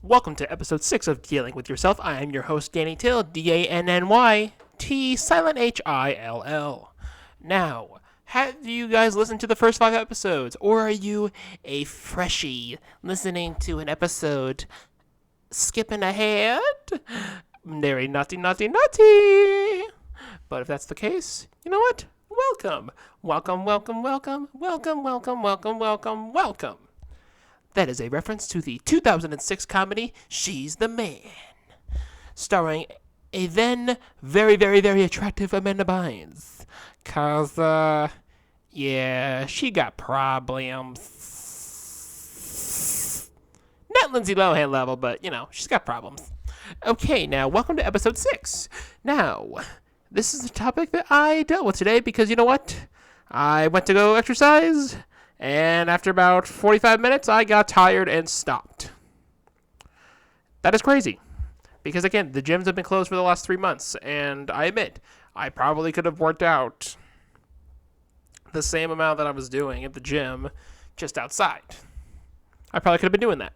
Welcome to episode 6 of Dealing with Yourself. I am your host, Danny Till, D-A-N-N-Y-T, silent H-I-L-L. Now, have you guys listened to the first 5 episodes, or are you a freshie listening to an episode skipping ahead? Very naughty. But if that's the case, you know what? Welcome. That is a reference to the 2006 comedy She's the Man, starring a then very attractive Amanda Bynes. Cause, yeah, she got problems. Not Lindsay Lohan level, but, she's got problems. Okay, now, welcome to episode 6. Now, this is a topic that I dealt with today because, you know what? I went to go exercise, and after about 45 minutes, I got tired and stopped. That is crazy. Because, again, the gyms have been closed for the last 3 months, and I admit, I probably could have worked out the same amount that I was doing at the gym just outside. I probably could have been doing that.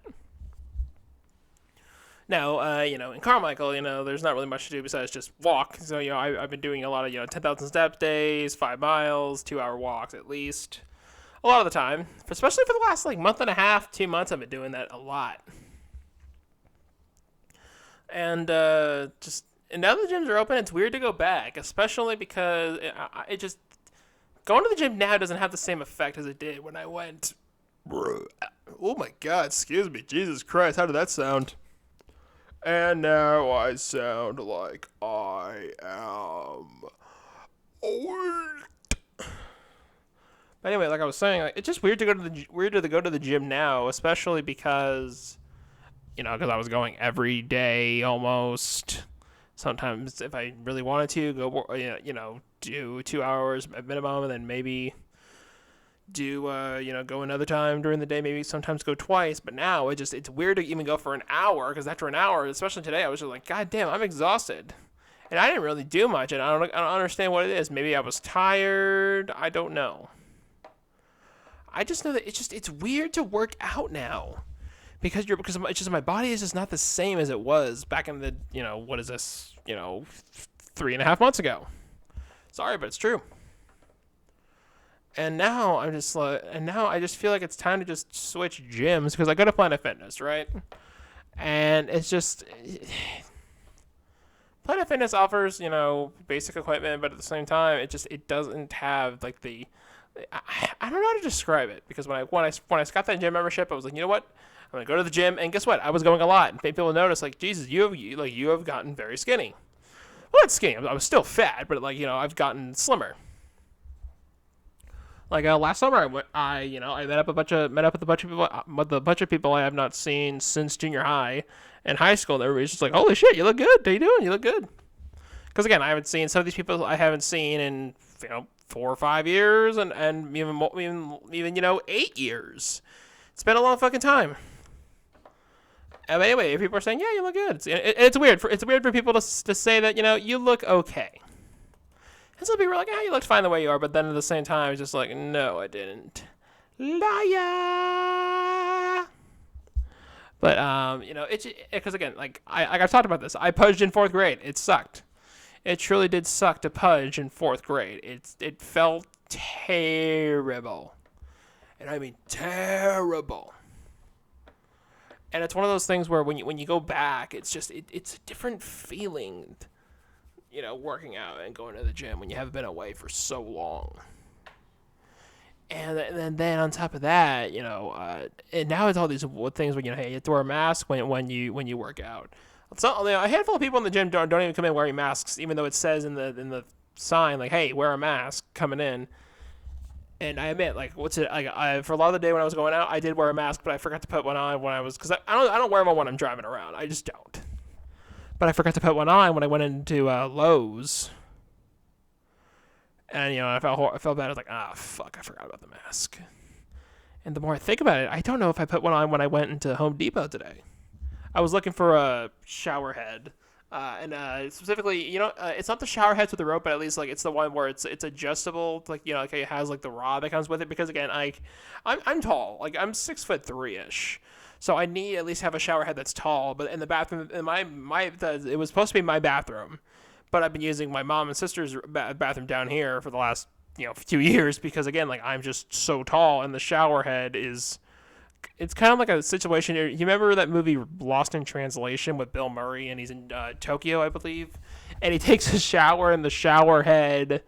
Now, in Carmichael, there's not really much to do besides just walk. So, I've been doing a lot of, 10,000 step days, 5 miles, 2-hour walks at least. A lot of the time. Especially for the last, month and a half, 2 months, I've been doing that a lot. And, and now the gyms are open, it's weird to go back. Especially because it just... Going to the gym now doesn't have the same effect as it did when I went. Oh my god, excuse me. Jesus Christ, how did that sound? And now I sound like I am old. But anyway, like I was saying, it's just weird to go to the gym now, especially because, because I was going every day almost. Sometimes if I really wanted to go, do 2 hours at minimum, and then maybe do go another time during the day, maybe sometimes go twice. But now it's weird to even go for an hour, because after an hour, especially today, I was just like, god damn, I'm exhausted, and I didn't really do much, and I don't understand what it is. Maybe I was tired, I don't know. I just know that it's weird to work out now, because it's just my body is just not the same as it was back in the what is this 3.5 months ago. Sorry, but it's true. And now I just feel like it's time to just switch gyms, because I go to Planet Fitness, right? And it's just Planet Fitness offers, basic equipment, but at the same time, it doesn't have the I don't know how to describe it, because when I got that gym membership, I was like, you know what? I'm gonna go to the gym, and guess what? I was going a lot, and people noticed, Jesus, you have gotten very skinny. Well, not skinny. I was still fat, but I've gotten slimmer. Last summer, I met up with a bunch of people I have not seen since junior high and high school. And everybody's just like, "Holy shit, you look good! How you doing? You look good." Because again, I haven't seen some of these people I haven't seen in 4 or 5 years, and even 8 years. It's been a long fucking time. But anyway, if people are saying, "Yeah, you look good," it's weird. It's weird for people to say that you look okay. And some people are like, you looked fine the way you are, but then at the same time, it's just like, no, I didn't. Liar! But, it's, because again, I've talked about this. I pudged in 4th grade. It sucked. It truly did suck to pudge in 4th grade. It felt terrible. And I mean terrible. And it's one of those things where when you go back, it's a different feeling, working out and going to the gym when you haven't been away for so long. And then on top of that, and now it's all these things where, hey, you have to wear a mask when you work out. So, a handful of people in the gym don't even come in wearing masks, even though it says in the sign, hey, wear a mask coming in. And I admit, for a lot of the day when I was going out, I did wear a mask, but I forgot to put one on because I don't wear one when I'm driving around. I just don't. But I forgot to put one on when I went into Lowe's. And, I felt bad. I was like, fuck, I forgot about the mask. And the more I think about it, I don't know if I put one on when I went into Home Depot today. I was looking for a shower head. And specifically, it's not the shower heads with the rope, but at least it's the one where it's adjustable. It has the rod that comes with it. Because again, I'm tall. I'm 6'3" ish. So I need at least have a shower head that's tall. But in the bathroom, in it was supposed to be my bathroom, but I've been using my mom and sister's bathroom down here for the last few years because again, like I'm just so tall, and the shower head is. It's kind of like a situation. You remember that movie Lost in Translation with Bill Murray, and he's in Tokyo, I believe, and he takes a shower, and the shower head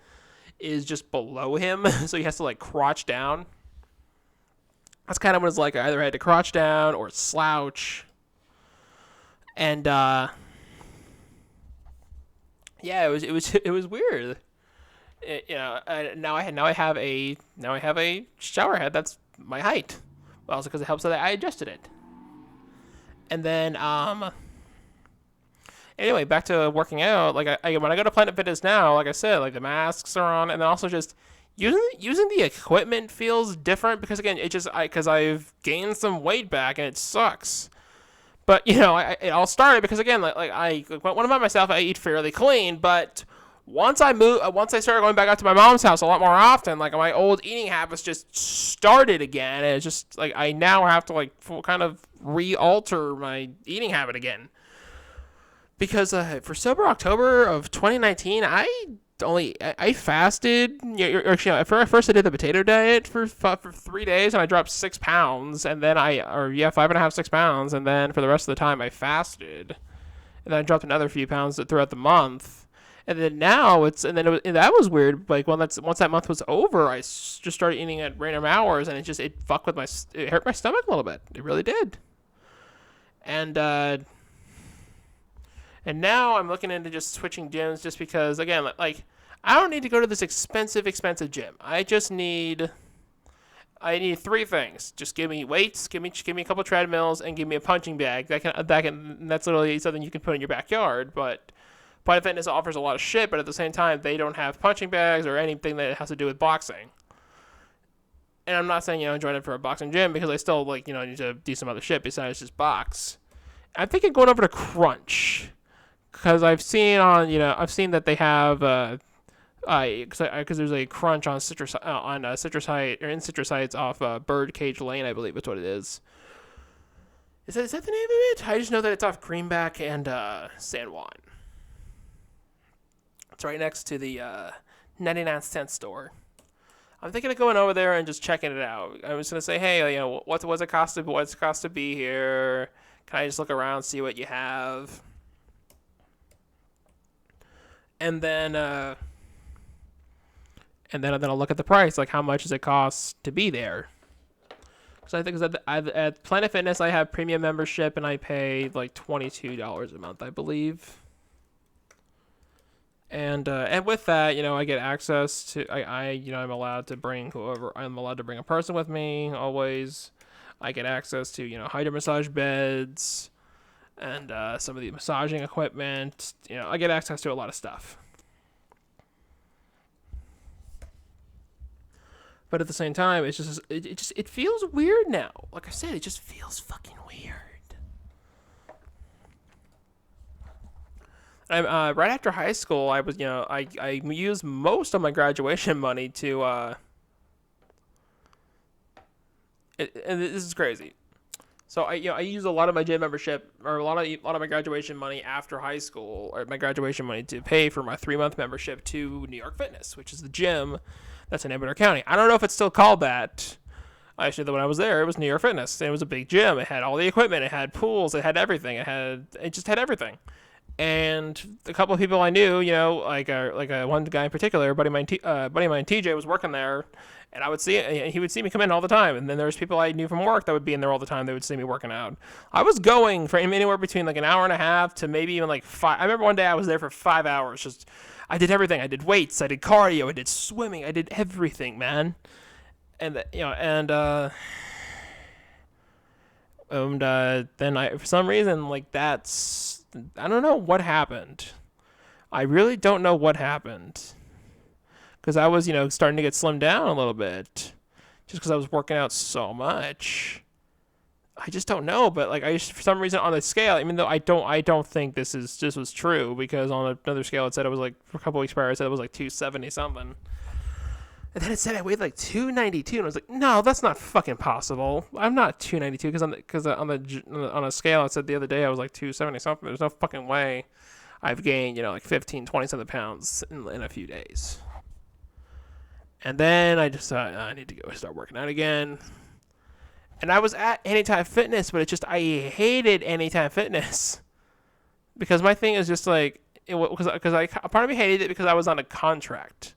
is just below him, so he has to like crouch down. That's kind of what it's like. I either had to crouch down or slouch, and yeah, it was weird. Now I have a shower head that's my height. Also, because it helps that I adjusted it. And then anyway, back to working out. Like when I go to Planet Fitness now, like I said, like the masks are on, and then also just using the equipment feels different because again, because I've gained some weight back and it sucks. But it all started because again, when I'm by myself, I eat fairly clean. But once I started going back out to my mom's house a lot more often, like my old eating habits just started again, and it's just like I now have to like kind of re-alter my eating habit again. Because for sober October of 2019, I fasted. First I did the potato diet for 3 days, and I dropped 6 pounds, and then 5.5, 6 pounds, and then for the rest of the time I fasted, and then I dropped another few pounds throughout the month, and then now that was weird. Like once that month was over, I just started eating at random hours, and it hurt my stomach a little bit. It really did, and now I'm looking into just switching gyms just because, again, like I don't need to go to this expensive gym. I need 3 things. Just give me weights, give me a couple of treadmills, and give me a punching bag. That's literally something you can put in your backyard. But Planet Fitness offers a lot of shit, but at the same time, they don't have punching bags or anything that has to do with boxing. And I'm not saying join in for a boxing gym because I still need to do some other shit besides just box. I'm thinking going over to Crunch. Because I've seen that they have because there's a Crunch on Citrus Heights or in Citrus Heights off Birdcage Lane, I believe that's what it is. Is that the name of it? I just know that it's off Greenback and San Juan. It's right next to the 99-cent store. I'm thinking of going over there and just checking it out. I was gonna say, hey, what's it cost to be here? Can I just look around, see what you have? And then I'll look at the price, like how much does it cost to be there? Because I think at Planet Fitness I have premium membership and I pay like $22 a month, I believe. And with that, I get access to I'm allowed to bring a person with me always. I get access to hydro massage beds. And some of the massaging equipment, I get access to a lot of stuff. But at the same time, it feels weird now. Like I said, it just feels fucking weird. I'm right after high school. I was I used most of my graduation money to and this is crazy. So I use a lot of my gym membership or a lot of my graduation money after high school, or my graduation money to pay for my 3-month membership to New York Fitness, which is the gym that's in Amador County. I don't know if it's still called that. Actually, when I was there, it was New York Fitness. It was a big gym. It had all the equipment. It had pools. It had everything. It just had everything. And a couple of people I knew, one guy in particular, buddy of mine, TJ, was working there. And he would see me come in all the time. And then there's people I knew from work that would be in there all the time. They would see me working out. I was going for anywhere between like an hour and a half to maybe even like 5. I remember one day I was there for 5 hours. I did everything. I did weights. I did cardio. I did swimming. I did everything, man. And then for some reason, like I don't know what happened. I really don't know what happened. Because I was, starting to get slimmed down a little bit, just because I was working out so much. I just don't know, but for some reason on the scale, even though I don't think this was true, because on another scale it said it was like for a couple weeks prior it said it was like 270 something. And then it said I weighed like 292, and I was like, no, that's not fucking possible. I'm not 292 because on a scale it said the other day I was like 270 something. There's no fucking way I've gained like 15, 20 something pounds in a few days. And then I just thought I need to go start working out again. And I was at Anytime Fitness, but I hated Anytime Fitness because my thing is just like because I part of me hated it because I was on a contract.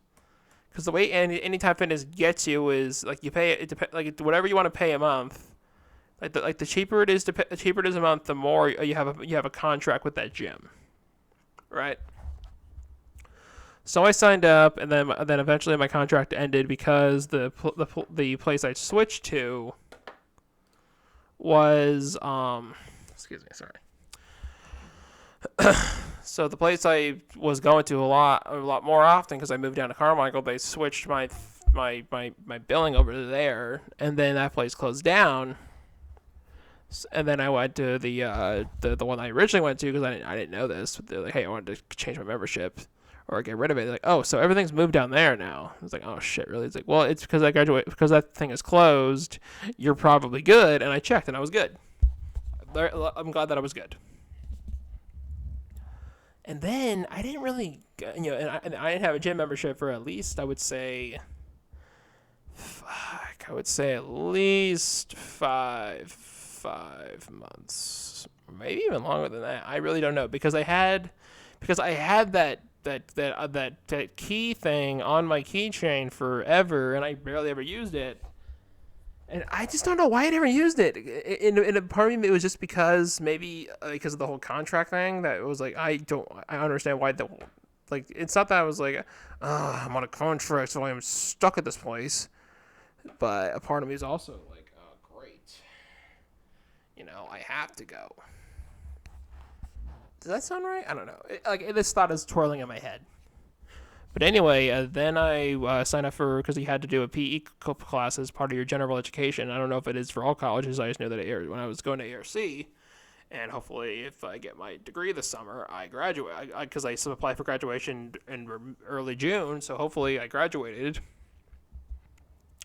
Because the way Anytime Fitness gets you is like you pay like whatever you want to pay a month. Like the cheaper it is a month, the more you have a contract with that gym, right? So I signed up, and then eventually my contract ended because the place I switched to was excuse me, sorry. So the place I was going to a lot more often because I moved down to Carmichael, they switched my billing over there, and then that place closed down. And then I went to the one I originally went to because I didn't know this. But they're like, hey, I wanted to change my membership or get rid of it. They're like, oh, so everything's moved down there now. I was like, oh shit, really? It's like, well, it's because I graduated because that thing is closed. You're probably good, and I checked and I was good. I'm glad that I was good. And then I didn't really, and I didn't have a gym membership for at least I would say at least five months, maybe even longer than that. I really don't know because I had that key thing on my keychain forever, and I barely ever used it. And I just don't know why I never used it. In a part of me, it was just because maybe because of the whole contract thing that it was like I understand why it's not that I was like I'm on a contract so I'm stuck at this place, but a part of me is also like great, I have to go. Does that sound right? I don't know. This thought is twirling in my head. But anyway, then I signed up because you had to do a PE class as part of your general education. I don't know if it is for all colleges. I just know that when I was going to ARC, and hopefully if I get my degree this summer, I graduate. Because I applied for graduation in early June, so hopefully I graduated.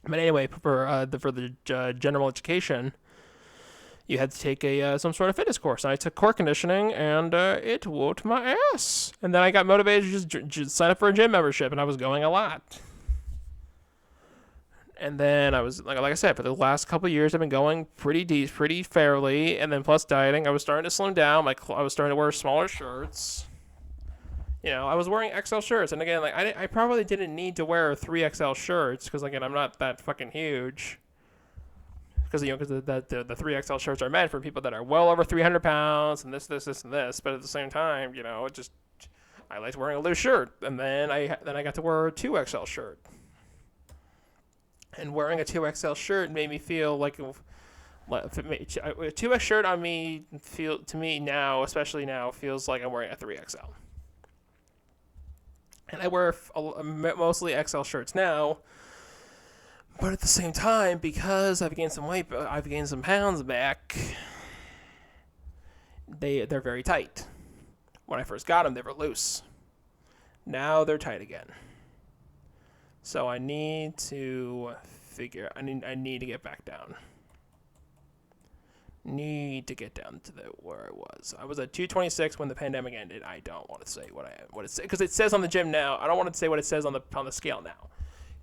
But anyway, for the general education, you had to take some sort of fitness course. And I took core conditioning, and it whooped my ass. And then I got motivated to just sign up for a gym membership, and I was going a lot. And then I was, like I said, for the last couple of years, I've been going pretty fairly. And then plus dieting, I was starting to slim down. I was starting to wear smaller shirts. I was wearing XL shirts. And again, I probably didn't need to wear 3XL shirts because, again, I'm not that fucking huge. Because the 3XL shirts are meant for people that are well over 300 pounds and this, and this. But at the same time, I liked wearing a loose shirt. And then I got to wear a 2XL shirt. And wearing a 2XL shirt made me feel like a 2X shirt on me now, especially now, feels like I'm wearing a 3XL. And I wear mostly XL shirts now. But at the same time, because I've gained some weight, I've gained some pounds back, they're very tight. When I first got them, they were loose. Now they're tight again. So I need to I need to get back down. Need to get down to where I was. I was at 226 when the pandemic ended. I don't want to say what it says because it says on the gym now. I don't want to say what it says on the scale now,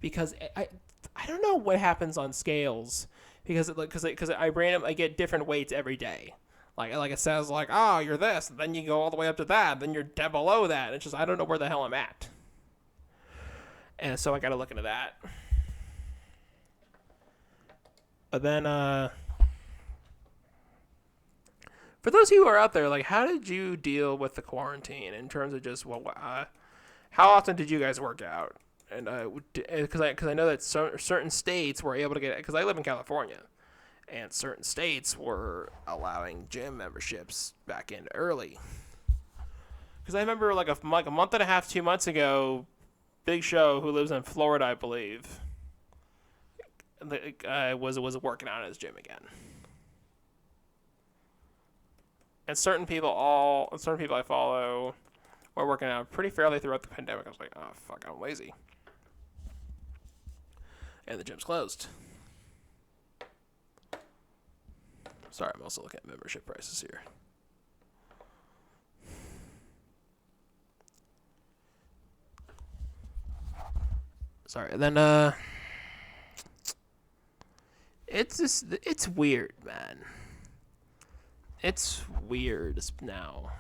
because I don't know what happens on scales because I get different weights every day. Like it says oh, you're this, and then you go all the way up to that, then you're down below that. It's just I don't know where the hell I'm at. And so I got to look into that. But then for those of you who are out there, how did you deal with the quarantine in terms of just how often did you guys work out? And because I know that certain states were able to get, because I live in California, and certain states were allowing gym memberships back in early. Because I remember a month and a half, 2 months ago, Big Show, who lives in Florida, I believe, was working out in his gym again. And certain people I follow were working out pretty fairly throughout the pandemic. I was like, oh fuck, I'm lazy. and the gym's closed. Sorry, I'm also looking at membership prices here. Sorry, and then it's weird, man. It's weird now.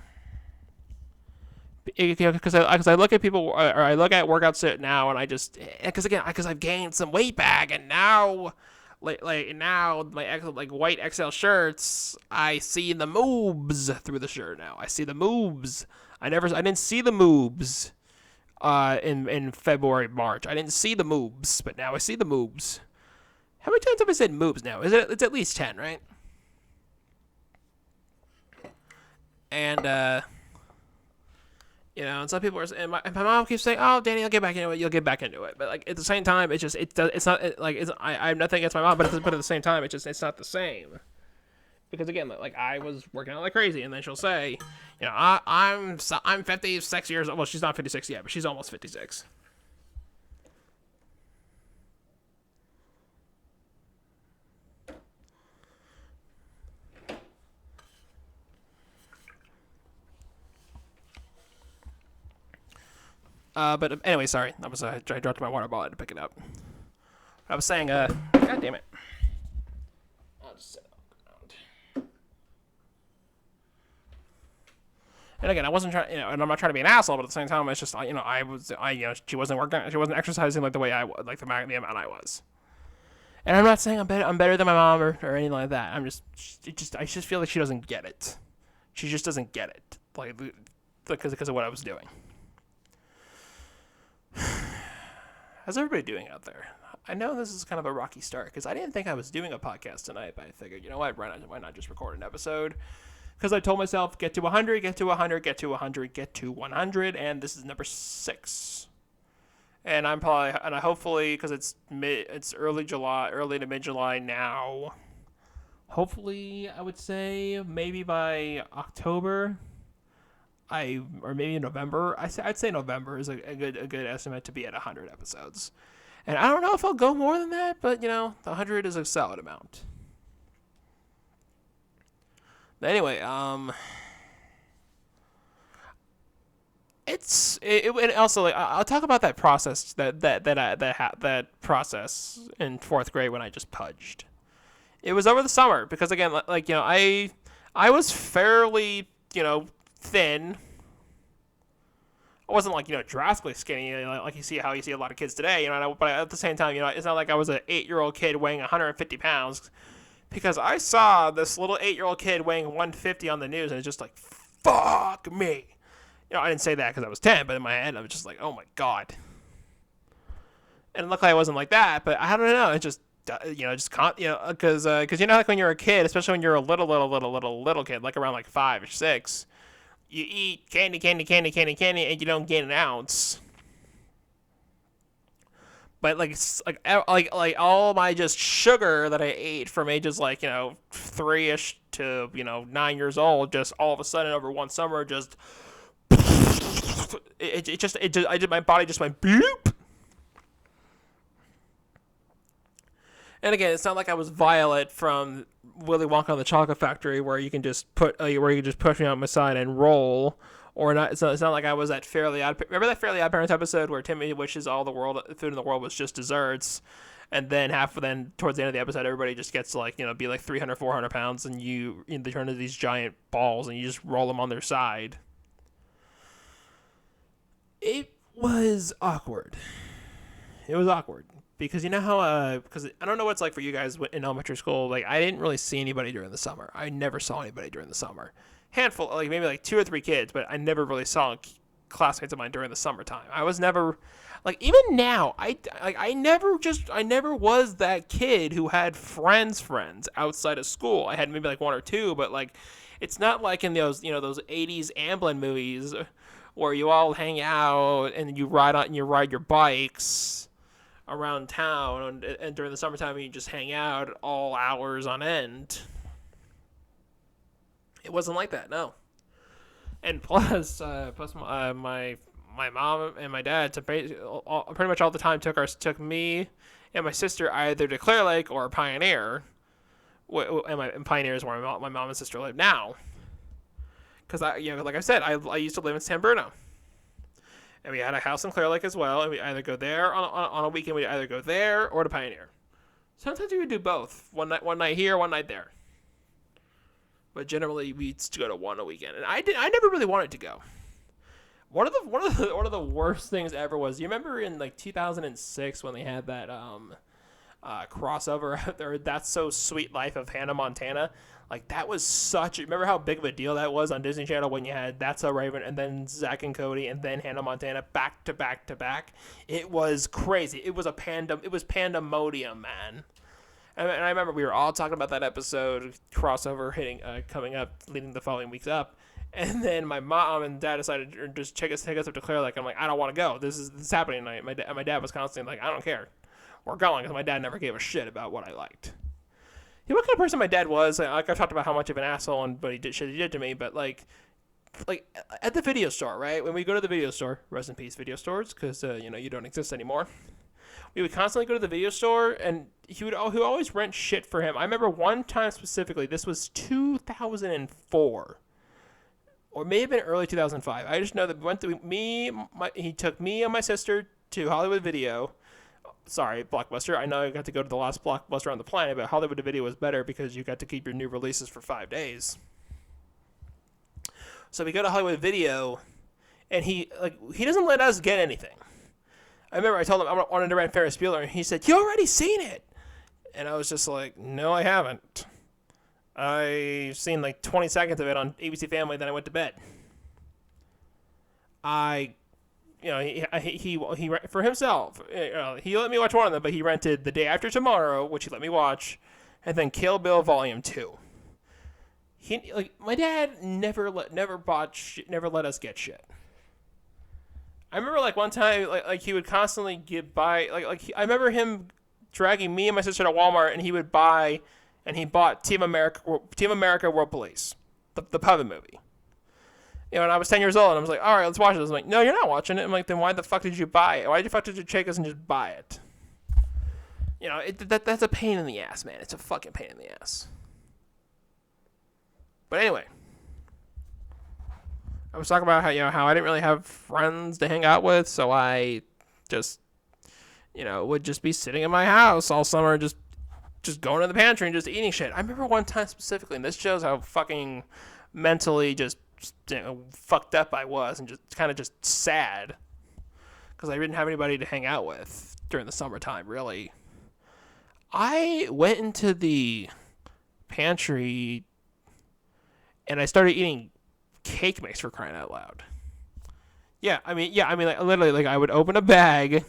Because I look at people, or I look at workouts now, and I just, because I've gained some weight back, and now, now my white XL shirts, I see the moobs through the shirt now. I see the moobs. I didn't see the moobs, in February, March. I didn't see the moobs, but now I see the moobs. How many times have I said moobs now? It's at least 10, right? And and some people are, and my mom keeps saying, "Oh, Danny, you'll get back into it. You'll get back into it." But like at the same time, it's not I have nothing against my mom, but at the same time, it's not the same. Because again, like I was working out like crazy, and then she'll say, I'm 56 years old. Well, she's not 56 yet, but she's almost 56. But anyway, sorry. I dropped my water bottle to pick it up. I was saying, God damn it. I'll just set it on the ground. And again, I wasn't trying, and I'm not trying to be an asshole, but at the same time, it's just, she wasn't working, she wasn't exercising like the way the amount I was. And I'm not saying I'm better than my mom or anything like that. I just feel like she doesn't get it. She just doesn't get it, because of what I was doing. How's everybody doing out there? I know this is kind of a rocky start because I didn't think I was doing a podcast tonight, but I figured, why not just record an episode? Because I told myself, get to 100, get to 100, get to 100, get to 100, and this is number 6. And I hopefully, because it's early to mid-July now, hopefully I would say maybe by October, or maybe November. I'd say November is a good estimate to be at 100 episodes. And I don't know if I'll go more than that, but the 100 is a solid amount. But anyway, and also I'll talk about that process that process in 4th grade when I just pudged. It was over the summer because again, I was fairly thin. I wasn't drastically skinny, like you see a lot of kids today, but at the same time, it's not like I was an 8-year-old kid weighing 150 pounds, because I saw this little 8-year-old kid weighing 150 on the news, and it's just like, fuck me. I didn't say that because I was 10, but in my head, I was just like, oh my god. And luckily I wasn't like that, but I don't know, it just, because like when you're a kid, especially when you're a little kid, like around 5 or 6, you eat candy, and you don't gain an ounce. But like all my just sugar that I ate from ages 3ish to 9 years old, just all of a sudden over one summer, just my body just went boop. And again, it's not like I was Violet from Willy Wonka and the Chocolate Factory, where you can just push me on my side and roll, or not. It's not like I was at Fairly Odd. Remember that Fairly Odd Parents episode where Timmy wishes all the food in the world was just desserts, and then towards the end of the episode, everybody just gets to be 300, 400 pounds, and they turn into these giant balls, and you just roll them on their side. It was awkward. Because because I don't know what it's like for you guys in elementary school. I didn't really see anybody during the summer. I never saw anybody during the summer. Handful, maybe 2 or 3 kids, but I never really saw classmates of mine during the summertime. I was never, even now, I never was that kid who had friends outside of school. I had maybe 1 or 2, but it's not like in those, those 80s Amblin movies where you all hang out and you ride your bikes around town, and during the summertime you just hang out all hours on end. It wasn't like that, no. And plus my mom and my dad pretty much all the time took me and my sister either to Clear Lake or Pioneer. And Pioneer is where my mom and sister live now. Because like I said, I used to live in San Bruno, and we had a house in Clear Lake as well. And we either go there on a weekend. We either go there or to Pioneer. Sometimes we would do both. One night here, one night there. But generally, we'd go to one a weekend. And I never really wanted to go. One of the worst things ever was, you remember in like 2006 when they had that crossover or That's So Sweet Life of Hannah Montana? Like, that was remember how big of a deal that was on Disney Channel when you had That's So Raven and then Zack and Cody and then Hannah Montana back to back to back? It was crazy. It was pandemonium, man. And I remember we were all talking about that episode crossover coming up, leading the following weeks up. And then my mom and dad decided to just take us up to Clear Lake. I'm like, I don't want to go. This is happening tonight. My dad was constantly like, I don't care. We're going. Because my dad never gave a shit about what I liked. What kind of person my dad was. Like, I've talked about how much of an asshole but he did to me. But like at the video store, right? When we go to the video store, rest in peace, video stores, because you don't exist anymore. We would constantly go to the video store, and he would always rent shit for him. I remember one time specifically. This was 2004. Or may have been early 2005. I just know that he took me and my sister to Hollywood Video. Sorry, Blockbuster. I know I got to go to the last Blockbuster on the planet, but Hollywood Video was better because you got to keep your new releases for 5 days. So we go to Hollywood Video, and he doesn't let us get anything. I remember I told him I wanted to rent Ferris Bueller, and he said, "You already seen it." And I was just like, "No, I haven't. I've seen like 20 seconds of it on ABC Family, then I went to bed." He for himself, he let me watch one of them, but he rented The Day After Tomorrow, which he let me watch, and then Kill Bill Volume 2. My dad never let us get shit. I remember like one time, like he would constantly I remember him dragging me and my sister to Walmart, and he bought Team America World Police, the Puppet movie. And I was 10 years old, and I was like, all right, let's watch this. I'm like, no, you're not watching it. I'm like, then why the fuck did you buy it? Why the fuck did you take us and just buy it? That's a pain in the ass, man. It's a fucking pain in the ass. But anyway, I was talking about how I didn't really have friends to hang out with, so I just, would just be sitting in my house all summer, just going to the pantry and just eating shit. I remember one time specifically, and this shows how fucking mentally just fucked up I was, and just kind of just sad because I didn't have anybody to hang out with during the summertime, really. I went into the pantry and I started eating cake mix, for crying out loud. Like, literally, like, I would open a bag.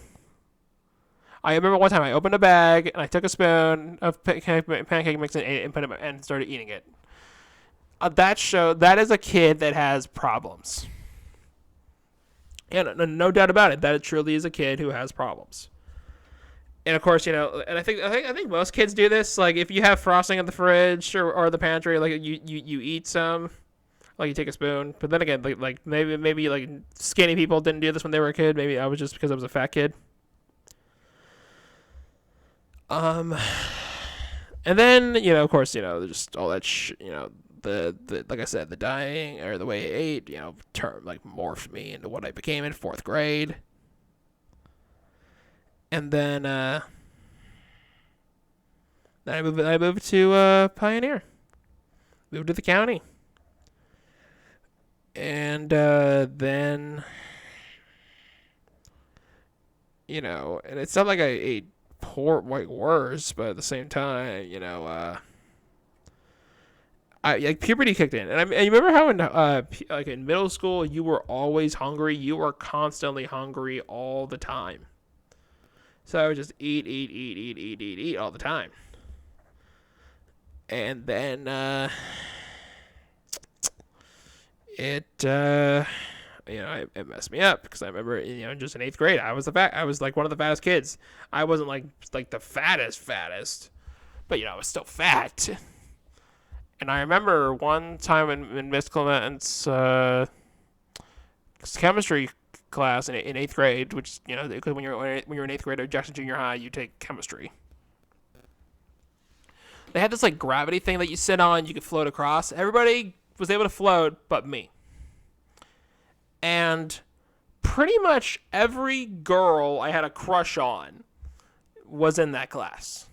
I remember one time I opened a bag and I took a spoon of pancake mix and ate it and put it and started eating it. That is a kid that has problems. Yeah, no doubt about it. That truly is a kid who has problems. And of course, and I think most kids do this. Like, if you have frosting in the fridge or the pantry, like you eat some, like you take a spoon. But then again, like maybe like skinny people didn't do this when they were a kid. Maybe I was just because I was a fat kid. And then of course, just all that the like I said, the dying or the way I ate, morphed me into what I became in 4th grade. And then I moved to Pioneer. Moved to the county. And then and it's not like I ate worse, but at the same time, puberty kicked in, and you remember how in middle school you were always hungry. You were constantly hungry all the time. So I would just eat all the time. And then it messed me up because I remember just in 8th grade I was like one of the fattest kids. I wasn't like the fattest, but I was still fat. And I remember one time in Miss Clement's chemistry class in eighth grade, which because when you're in eighth grade at Jackson Junior High, you take chemistry. They had this like gravity thing that you sit on, you could float across. Everybody was able to float, but me. And pretty much every girl I had a crush on was in that class.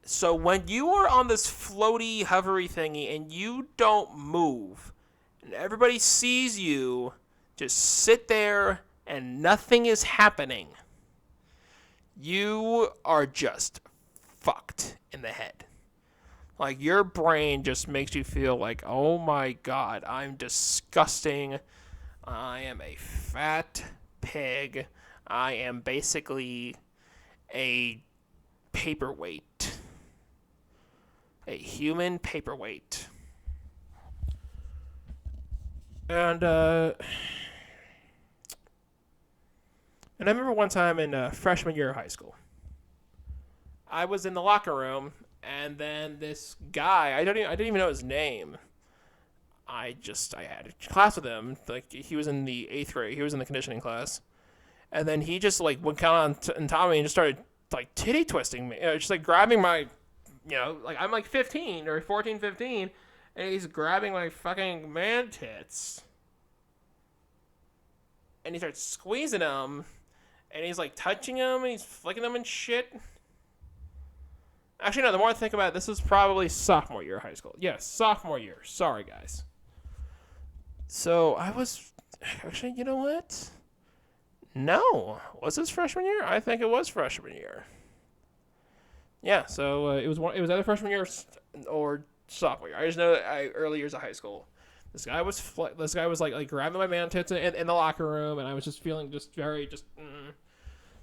So when you are on this floaty, hovery thingy and you don't move, and everybody sees you just sit there and nothing is happening, you are just fucked in the head. Like, your brain just makes you feel like, oh my god, I'm disgusting. I am a fat pig. I am basically a paperweight. A human paperweight. And I remember one time in freshman year of high school, I was in the locker room, and then this guy, I didn't even know his name. I had a class with him. Like, he was in the 8th grade. He was in the conditioning class. And then he just, like, went on top of me and just started, like, titty twisting me. Just, like, grabbing my, like, I'm, like, 15 or 14, 15, and he's grabbing my fucking man tits. And he starts squeezing them, and he's, like, touching them, and he's flicking them and shit. Actually, no, the more I think about it, this was probably sophomore year of high school. Yes, sophomore year. Sorry, guys. So, I was... Actually, you know what? No. Was this freshman year? I think it was freshman year. Yeah, so it was either freshman year or sophomore year. I just know that early years of high school. This guy was like grabbing my man tits in the locker room, and I was just feeling just very...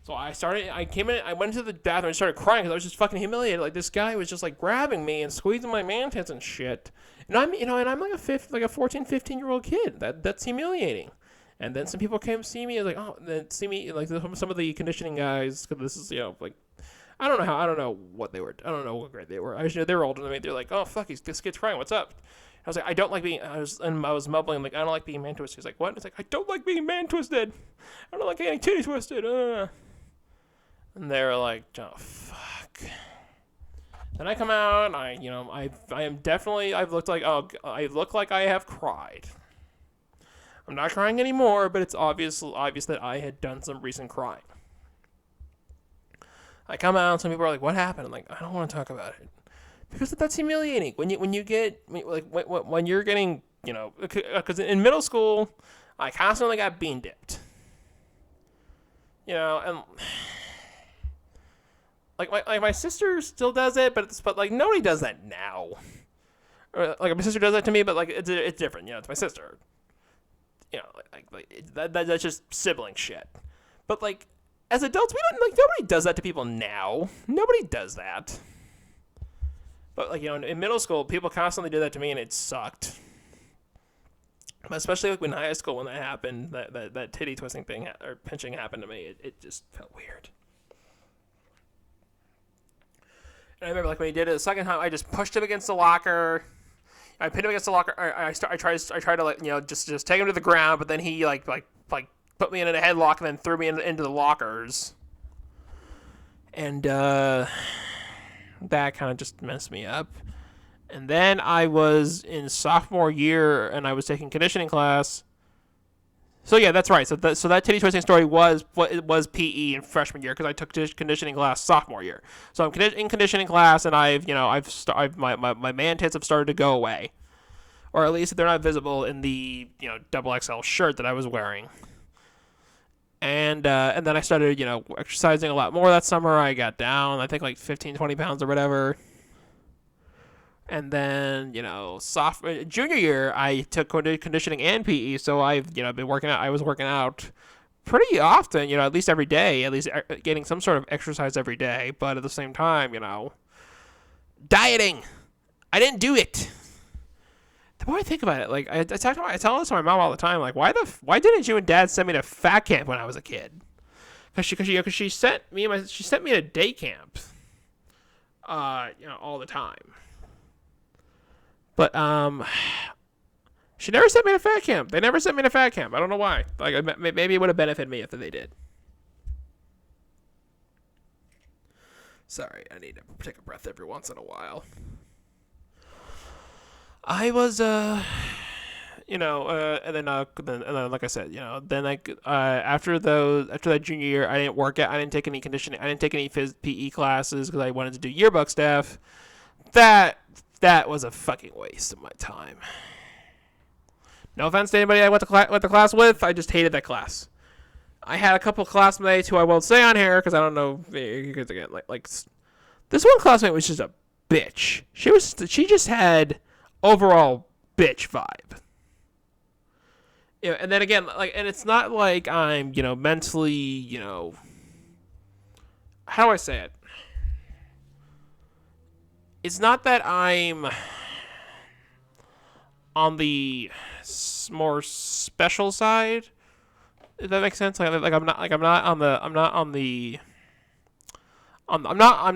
So I came in, I went into the bathroom and started crying because I was just fucking humiliated. Like, this guy was just like grabbing me and squeezing my man tits and shit. And I'm like a 14, 15-year-old kid. That's humiliating. And then some people came to see me and see me, like some of the conditioning guys, because this is, like, I don't know what they were. I don't know what grade they were. I just know they were older than me. They're like, oh, fuck, this kid's crying. What's up? I was like, I was mumbling, like, I don't like being man twisted. He's like, what? It's like, I don't like being man twisted. I don't like getting titty twisted. And they were like, oh, fuck. Then I come out, and I am definitely, I look like I have cried. I'm not crying anymore, but it's obvious that I had done some recent crying. I come out, and some people are like, what happened? I'm like, I don't want to talk about it. Because that's humiliating. When you're getting, because in middle school, I constantly got bean dipped. And... Like my sister still does it, but like nobody does that now. Or, like, my sister does that to me, but like it's different. It's my sister. That's just sibling shit. But like as adults, we don't nobody does that to people now. Nobody does that. But like in middle school, people constantly did that to me, and it sucked. But especially like in high school when that happened, that titty twisting thing or pinching happened to me, it just felt weird. And I remember, like, when he did it the second time, I just pushed him against the locker. I pinned him against the locker. I tried to, like, just take him to the ground, but then he like put me in a headlock and then threw me into the lockers. And that kind of just messed me up. And then I was in sophomore year, and I was taking conditioning class. So yeah, that's right. So that titty twisting story was PE in freshman year because I took conditioning class sophomore year. So I'm in conditioning class, and my man tits have started to go away, or at least they're not visible in the double XL shirt that I was wearing. And then I started exercising a lot more that summer. I got down, I think, like 15, 20 pounds or whatever. And then, junior year, I took conditioning and PE, so I've, been working out. I was working out pretty often, at least every day, at least getting some sort of exercise every day. But at the same time, dieting. I didn't do it. The more I think about it, like, I tell this to my mom all the time, like, why didn't you and Dad send me to fat camp when I was a kid? Because she sent me to day camp, all the time. But She never sent me to fat camp. They never sent me to fat camp. I don't know why. Like, maybe it would have benefited me if they did. Sorry, I need to take a breath every once in a while. I was, and then, like I said, then after that junior year, I didn't work out. I didn't take any conditioning. I didn't take any PE classes because I wanted to do yearbook stuff. That was a fucking waste of my time. No offense to anybody I went to class with. I just hated that class. I had a couple classmates who I won't say on here because I don't know. Because again, like this one classmate was just a bitch. She just had overall bitch vibe. And then again, and it's not like I'm, mentally, how do I say it? It's not that I'm on the more special side. If that makes sense, I'm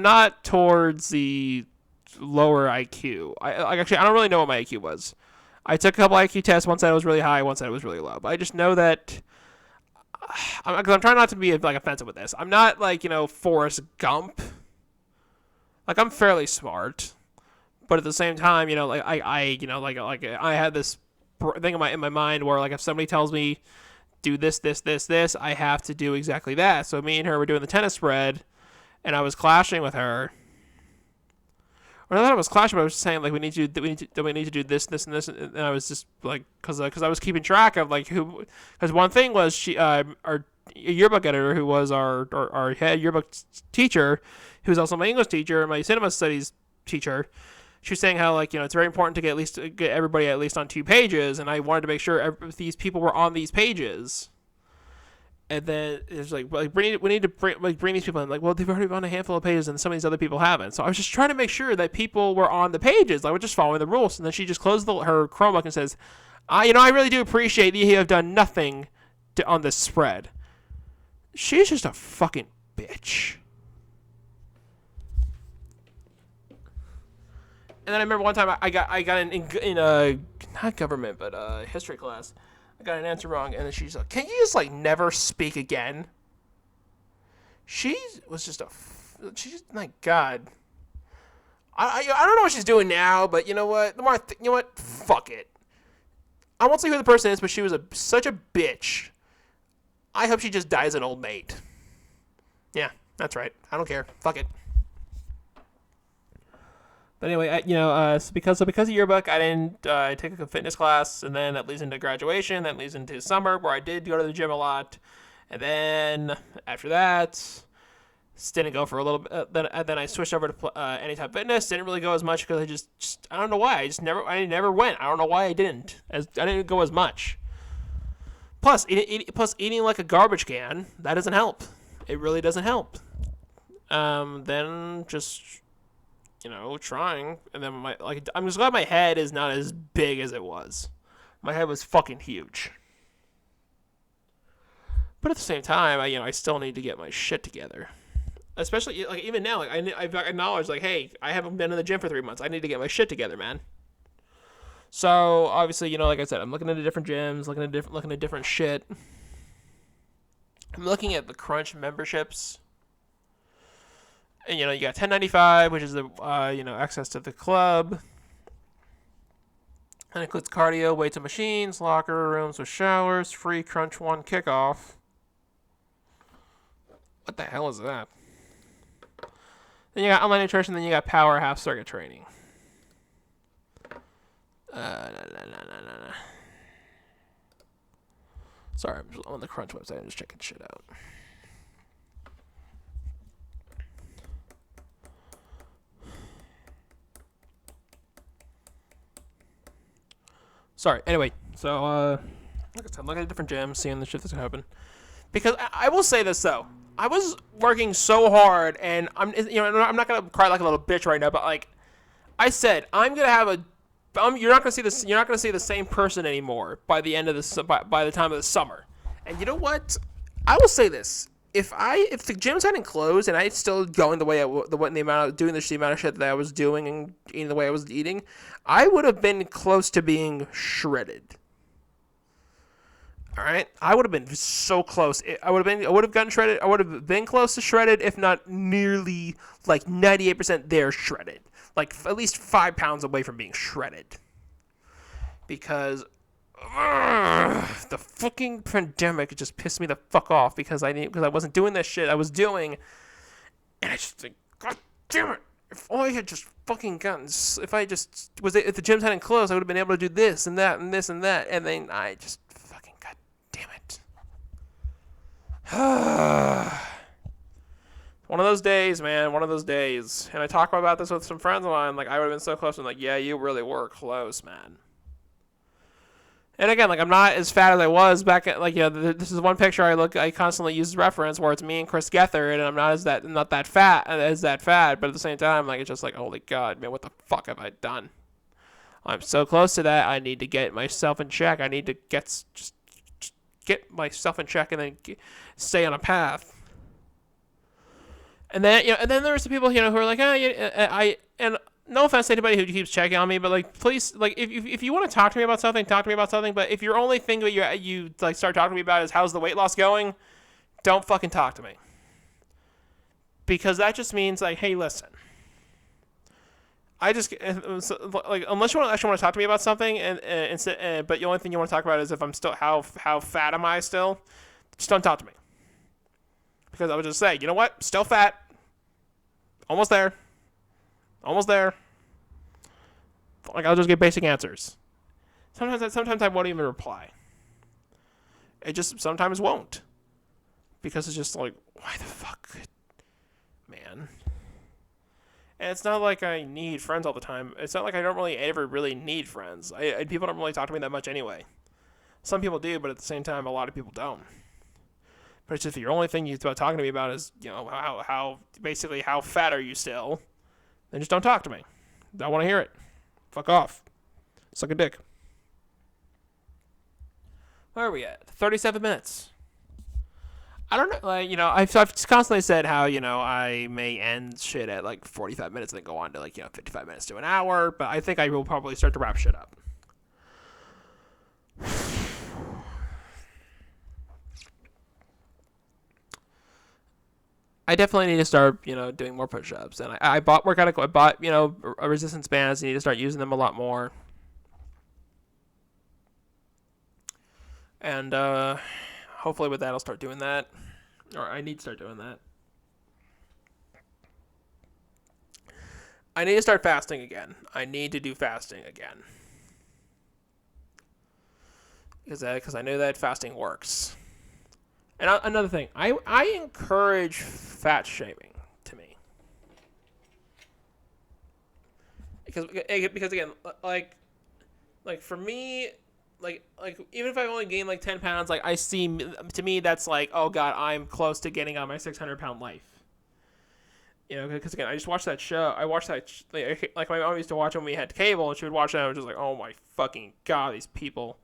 not towards the lower IQ. Actually, I don't really know what my IQ was. I took a couple IQ tests. One said it was really high. One said it was really low. But I just know that because I'm trying not to be offensive with this. I'm not Forrest Gump. Like, I'm fairly smart, but at the same time, I had this thing in my mind where if somebody tells me do this, I have to do exactly that. So me and her were doing the tennis spread, and I was clashing with her. Or not that I was clashing, but I was just saying we need to do this, and this, and I was just because I was keeping track of who, because one thing was our yearbook editor, who was our head yearbook teacher, who was also my English teacher and my cinema studies teacher. She was saying how it's very important to get everybody at least on 2 pages, and I wanted to make sure these people were on these pages. And then it's we need to bring these people in. Well, they've already been on a handful of pages, and some of these other people haven't. So I was just trying to make sure that people were on the pages. I was just following the rules. And then she just closed her Chromebook and says, I really do appreciate that you have done nothing on this spread. She's just a fucking bitch. And then I remember one time I got in a not government but history class. I got an answer wrong, and then she's like, "Can you just never speak again?" She was just she's like, God. I don't know what she's doing now, but you know what? The more you know what? Fuck it. I won't say who the person is, but she was such a bitch. I hope she just dies an old maid. Yeah, that's right. I don't care. Fuck it. But anyway, so because of yearbook, I didn't take a fitness class, and then that leads into graduation, that leads into summer, where I did go to the gym a lot, and then after that, didn't go for a little bit. Then I switched over to Anytime Fitness. Didn't really go as much because I just I don't know why. I never went. I don't know why I didn't. I didn't go as much. Plus eating like a garbage can, that doesn't help. It really doesn't help. Then just trying, and then I'm just glad my head is not as big as it was. My head was fucking huge. But at the same time, I still need to get my shit together. Especially even now, I've acknowledged hey, I haven't been in the gym for 3 months. I need to get my shit together, man. So obviously, like I said, I'm looking into different gyms, looking at different shit. I'm looking at the Crunch memberships. And, you got $10.95, which is the, access to the club. And it includes cardio, weights and machines, locker rooms with showers, free Crunch 1 kickoff. What the hell is that? Then you got online nutrition, then you got power half circuit training. Sorry, I'm on the Crunch website. I'm just checking shit out. Sorry. Anyway, so like I said, I'm looking at different gyms, seeing the shit that's gonna happen. Because I will say this though, I was working so hard, and I'm not gonna cry like a little bitch right now, but I said, I'm gonna have you're not gonna see this. You're not gonna see the same person anymore by the end of by the time of the summer. And you know what? I will say this: if the gyms hadn't closed and I still going the way the amount of doing the amount of shit that I was doing and eating the way I was eating, I would have been close to being shredded. All right, I would have been so close. I would have gotten shredded. I would have been close to shredded, if not nearly like 98% there shredded. Like at least 5 pounds away from being shredded. Because the fucking pandemic just pissed me the fuck off because I wasn't doing that shit I was doing, and I just think, God damn it! If I had just fucking gotten, if the gyms hadn't closed, I would have been able to do this and that and this and that, and then I just fucking, God damn it! One of those days, man. One of those days. And I talk about this with some friends of mine. Like, I would have been so close. And like, yeah, you really were close, man. And again, like, I'm not as fat as I was back at, like, you know, this is one picture I constantly use as reference where it's me and Chris Gethard, and I'm not that fat, but at the same time, like, it's just like, holy God, man, what the fuck have I done? I'm so close to that. I need to get myself in check. I need to just get myself in check and then stay on a path. And then, you know, and then there's the people, you know, who are like, and no offense to anybody who keeps checking on me, but like, please, like, if you want to talk to me about something, talk to me about something. But if your only thing that you like start talking to me about is how's the weight loss going, don't fucking talk to me. Because that just means like, hey, listen, like, unless you actually want to talk to me about something, but the only thing you want to talk about is if I'm still how fat am I still, just don't talk to me. Because I would just say, you know what? Still fat. Almost there. Like, I'll just get basic answers. Sometimes I won't even reply. It just sometimes won't. Because it's just like, why the fuck? Man. And it's not like I need friends all the time. It's not like I don't really ever really need friends. People don't really talk to me that much anyway. Some people do, but at the same time, a lot of people don't. But it's just if your only thing you're talking to me about is, you know, how fat are you still, then just don't talk to me. Don't want to hear it. Fuck off. Suck a dick. Where are we at? 37 minutes. I don't know, like, you know, I've constantly said how, you know, I may end shit at like 45 minutes and then go on to like, you know, 55 minutes to an hour, but I think I will probably start to wrap shit up. I definitely need to start, you know, doing more push-ups. And I bought you know, resistance bands. I need to start using them a lot more. And hopefully with that, I'll start doing that. Or I need to start doing that. I need to start fasting again. I need to do fasting again. Because I know that fasting works. And another thing, I encourage fat shaming to me. Because again, like for me, like even if I only gain like 10 pounds, like to me that's like, oh God, I'm close to getting on my 600-pound life. You know, because again, I just watched that show. I watched that like my mom used to watch when we had cable, and she would watch that. And I was just like, oh my fucking God, these people.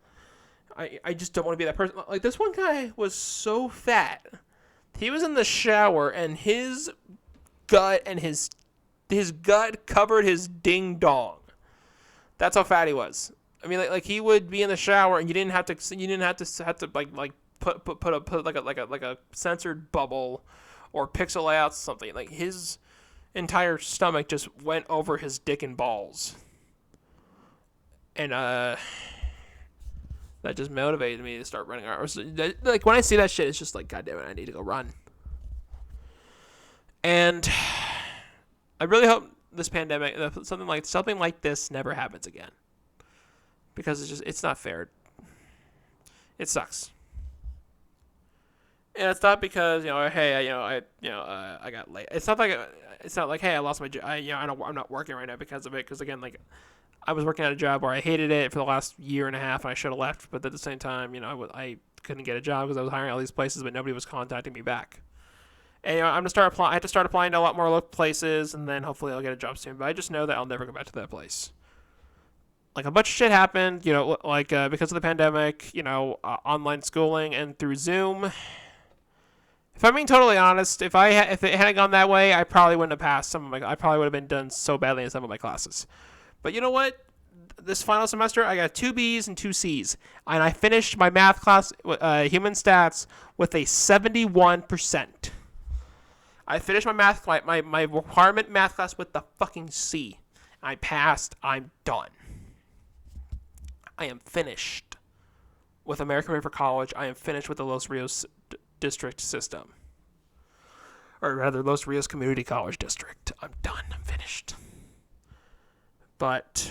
I just don't want to be that person. Like, this one guy was so fat. He was in the shower, and his gut covered his ding dong. That's how fat he was. I mean, like he would be in the shower, and you didn't have to like put like a censored bubble or pixel layout something. Like, his entire stomach just went over his dick and balls. And that just motivated me to start running hours. Like, when I see that shit, it's just like, God damn it, I need to go run. And I really hope this pandemic, something like this never happens again. Because it's not fair. It sucks. And it's not because, you know, hey, I got late. It's not like, hey, I lost my job. I'm not working right now because of it. Because again, like, I was working at a job where I hated it for the last year and a half, and I should have left. But at the same time, you know, I couldn't get a job because I was hiring all these places, but nobody was contacting me back. And, you know, I have to start applying to a lot more places, and then hopefully I'll get a job soon. But I just know that I'll never go back to that place. Like, a bunch of shit happened, you know, like because of the pandemic, you know, online schooling and through Zoom. If I'm being totally honest, if it hadn't gone that way, I probably wouldn't have passed some of my. I probably would have been done so badly in some of my classes. But you know what? This final semester, I got 2 B's and 2 C's, and I finished my math class, human stats, with a 71%. I finished my requirement math class with the fucking C. I passed. I'm done. I am finished with American River College. I am finished with the Los Rios district system, or rather, Los Rios Community College District. I'm done. I'm finished. But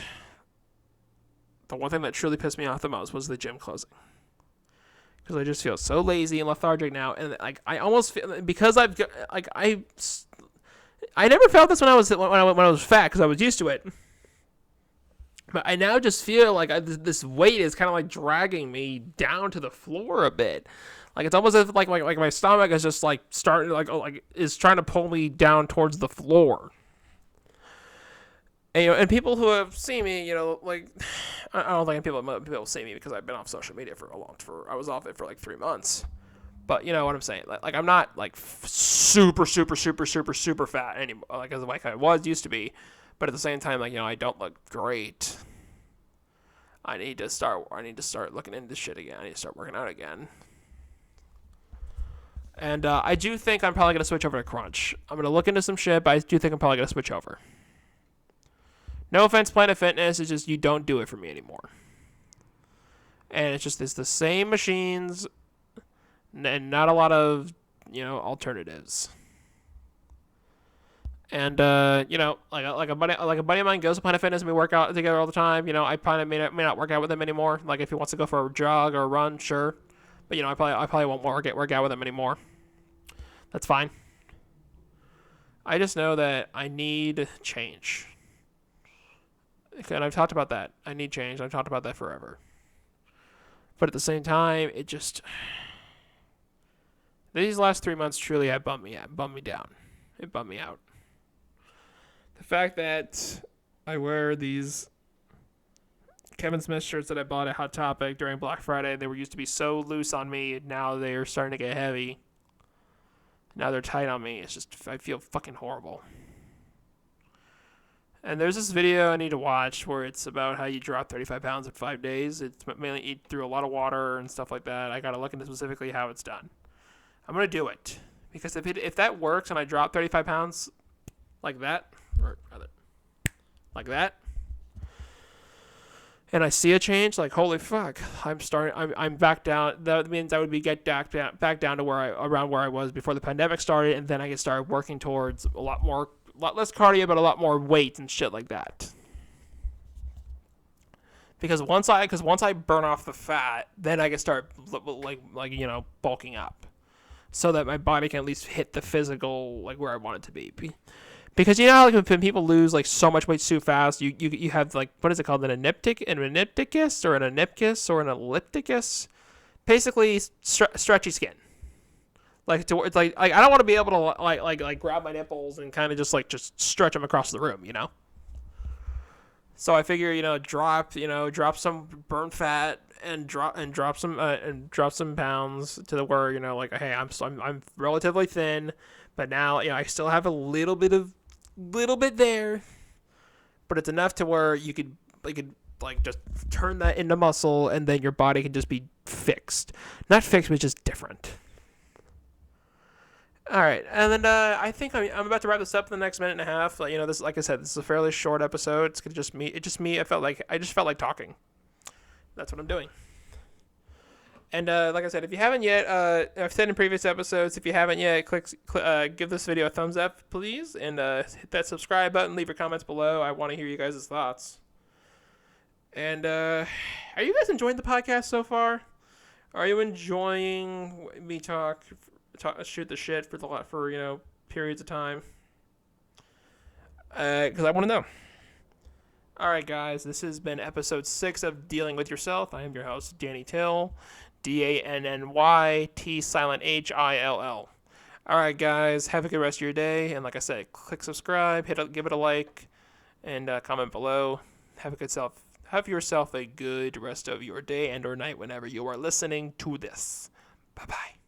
the one thing that truly pissed me off the most was the gym closing, because I just feel so lazy and lethargic now, and like I almost feel, because I've like I never felt this when I was fat, because I was used to it. But I now just feel like this weight is kind of like dragging me down to the floor a bit. Like it's almost as if like my stomach is just like starting like is trying to pull me down towards the floor. And, and people who have seen me, like I don't think people see me because I've been off social media I was off it for like 3 months. But you know what I'm saying? Like I'm not like super fat anymore, like I was used to be. But at the same time, like I don't look great. I need to start looking into shit again. I need to start working out again. And I do think I'm probably gonna switch over to Crunch. I'm gonna look into some shit, but I do think I'm probably gonna switch over. No offense, Planet Fitness. It's just you don't do it for me anymore. And it's the same machines, and not a lot of alternatives. And like a buddy of mine goes to Planet Fitness and we work out together all the time. I probably may not work out with him anymore. Like if he wants to go for a jog or a run, sure. But I probably won't work out with him anymore. That's fine. I just know that I need change. And I've talked about that. I need change. I've talked about that forever. But at the same time, it just these last 3 months truly have bummed me down. It bummed me out. The fact that I wear these Kevin Smith shirts that I bought at Hot Topic during Black Friday, they were used to be so loose on me. Now they are starting to get heavy. Now they're tight on me. It's just, I feel fucking horrible. And there's this video I need to watch where it's about how you drop 35 pounds in 5 days. It's mainly eat through a lot of water and stuff like that. I got to look into specifically how it's done. I'm going to do it. Because if that works and I drop 35 pounds like that, or rather, like that, and I see a change, like holy fuck, I'm back down. That means I would be back down to around where I was before the pandemic started, and then I can start working towards a lot less cardio, but a lot more weight and shit like that. Because once I burn off the fat, then I can start bulking up, so that my body can at least hit the physical like where I want it to be. Because how like when people lose like so much weight too fast, you have like, what is it called, an ellipticus or an ellipticus, basically stretchy skin. Like I don't want to be able to like grab my nipples and kind of just stretch them across the room, So I figure drop some burn fat and drop some pounds to the where hey, I'm relatively thin, but now I still have a little bit there, but it's enough to where you could just turn that into muscle, and then your body can just be fixed, not fixed, but just different. All right, and then I think I'm about to wrap this up in the next minute and a half. This, like I said, this is a fairly short episode. It's just me. I just felt like talking. That's what I'm doing. And like I said, if you haven't yet, I've said in previous episodes, if you haven't yet, give this video a thumbs up, please, and hit that subscribe button. Leave your comments below. I want to hear you guys' thoughts. And are you guys enjoying the podcast so far? Are you enjoying me shoot the shit for periods of time? Because I want to know. All right, guys, this has been episode 6 of Dealing with Yourself. I am your host, Danny Till. DANNY silent HILL. All right, guys, have a good rest of your day. And like I said, click subscribe, give it a like, and comment below. Have yourself a good rest of your day and or night whenever you are listening to this. Bye-bye.